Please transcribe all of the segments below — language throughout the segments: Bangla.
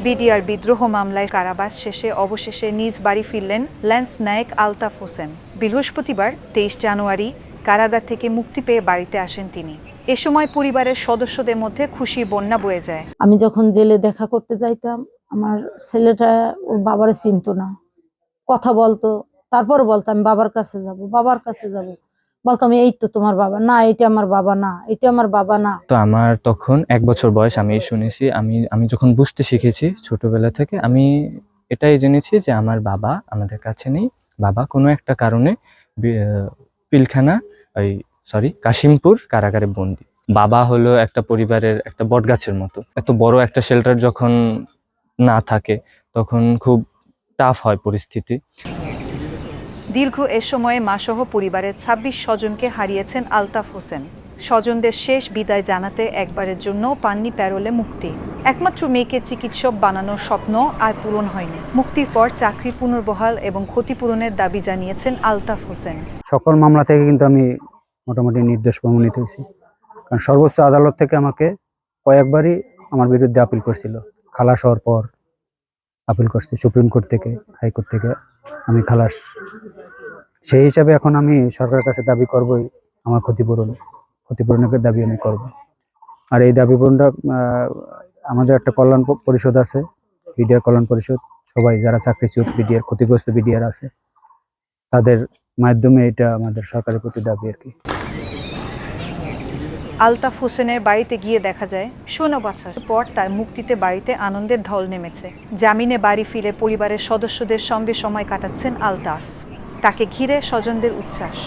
বিডিআর বিদ্রোহ মামলায় কারাবাস শেষে অবশেষে নিজ বাড়ি ফিরলেন ল্যান্স নায়েক আলতাফ হোসেন। বৃহস্পতিবার 23 জানুয়ারি কারাগার থেকে মুক্তি পেয়ে বাড়িতে আসেন তিনি। এ সময় পরিবারের সদস্যদের মধ্যে খুশির বন্যা বয়ে যায়। আমি যখন জেলে দেখা করতে যাইতাম, আমার ছেলেটা ওর বাবারে চিনতো না, কথা বলতো, তারপর বলতাম বাবার কাছে যাব, বাবার কাছে যাব, বলতাম এই তো তোমার বাবা না, এটা আমার বাবা না, এটা আমার বাবা না। তো আমার তখন 1 বছর বয়স। আমি শুনেছি, আমি যখন বুঝতে শিখেছি ছোটবেলা থেকে, আমি এটাই জেনেছি যে আমার বাবা আমাদের কাছে নেই। বাবা কোনো একটা কারণে পিলখানা কাশিমপুর কারাগারে বন্দী। বাবা হলো একটা পরিবারের একটা বটগাছের মতো। এত বড় একটা শেল্টার যখন না থাকে তখন খুব টাফ হয় পরিস্থিতি। দীর্ঘ এ সময়ে মাসহ পরিবারের 26 স্বজনকে হারিয়েছেন আলতাফ হোসেন। স্বজনদের শেষ বিদায় জানাতে একবারের জন্য পাননি প্যারোলে মুক্তি। একমাত্র মেয়েকে চিকিৎসক বানানোর স্বপ্ন আর পূরণ হয়নি। মুক্তির পর চাকরি পুনর্বহাল এবং ক্ষতিপূরণের দাবি জানিয়েছেন আলতাফ হোসেন। সকল মামলা থেকে কিন্তু আমি মোটামুটি নির্দোষ প্রমাণিত হয়েছি, কারণ সর্বোচ্চ আদালত থেকে আমাকে কয়েকবারই আমার বিরুদ্ধে আপিল করছিল। খালাস হওয়ার পর আপিল করছে সুপ্রিম কোর্ট থেকে, হাইকোর্ট থেকে আমি খালাস। সেই হিসাবে এখন আমি সরকারের কাছে দাবি করবই আমার ক্ষতিপূরণের দাবি আমি করব। আর এই দাবি পূরণটা আমাদের একটা কল্যাণ পরিষদ আছে, বিডিআর কল্যাণ পরিষদ। সবাই যারা চাকরিচ্যুত বিডিআর ক্ষতিগ্রস্ত বিডিআর আছে তাদের মাধ্যমে এটা আমাদের সরকারের প্রতি দাবি আর কি। আলতাফ হোসেনের বাড়িতে গিয়ে দেখা যায় 16 বছর পর তার মুক্তিতে বাড়িতে আনন্দের ঢল নেমেছে। জামিনে বাড়ি ফিরে পরিবারের সদস্যদের সঙ্গে সময় কাটাচ্ছেন আলতাফ। তাকে ঘিরে স্বজনদের উচ্ছ্বাস।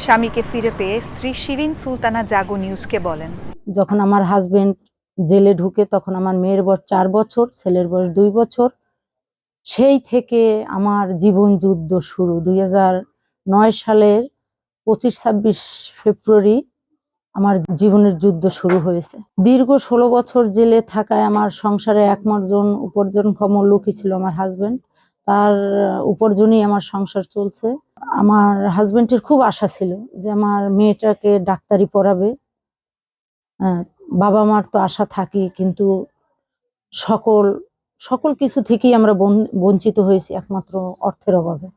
স্বামীকে ফিরে পেয়ে স্ত্রী শিরিন সুলতানা জাগো নিউজকে বলেন, যখন আমার হাজবেন্ড জেলে ঢুকে তখন আমার মেয়ের বয়স 4 বছর, ছেলের বয়স 2 বছর। সেই থেকে আমার জীবন যুদ্ধ শুরু। 2009 সালের 25-26 ফেব্রুয়ারি আমার জীবনের যুদ্ধ শুরু হয়েছে। দীর্ঘ 16 বছর জেলে থাকায় আমার সংসারে একমাত্র উপার্জনক্ষম লোকই ছিল আমার হাজবেন্ড। তার উপার্জনই আমার সংসার চলছে। আমার হাজবেন্ডের খুব আশা ছিল যে আমার মেয়েটাকে ডাক্তারি পড়াবে। বাবা মার তো আশা থাকে, কিন্তু সকল কিছু থেকেই আমরা বঞ্চিত হয়েছি একমাত্র অর্থের অভাবে।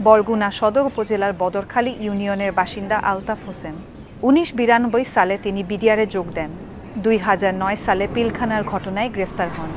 বরগুনা সদর উপজেলার বদরখালী ইউনিয়নের বাসিন্দা আলতাফ হোসেন। 1992 সালে তিনি বিডিআরে যোগ দেন। 2009 সালে পিলখানার ঘটনায় গ্রেফতার হন।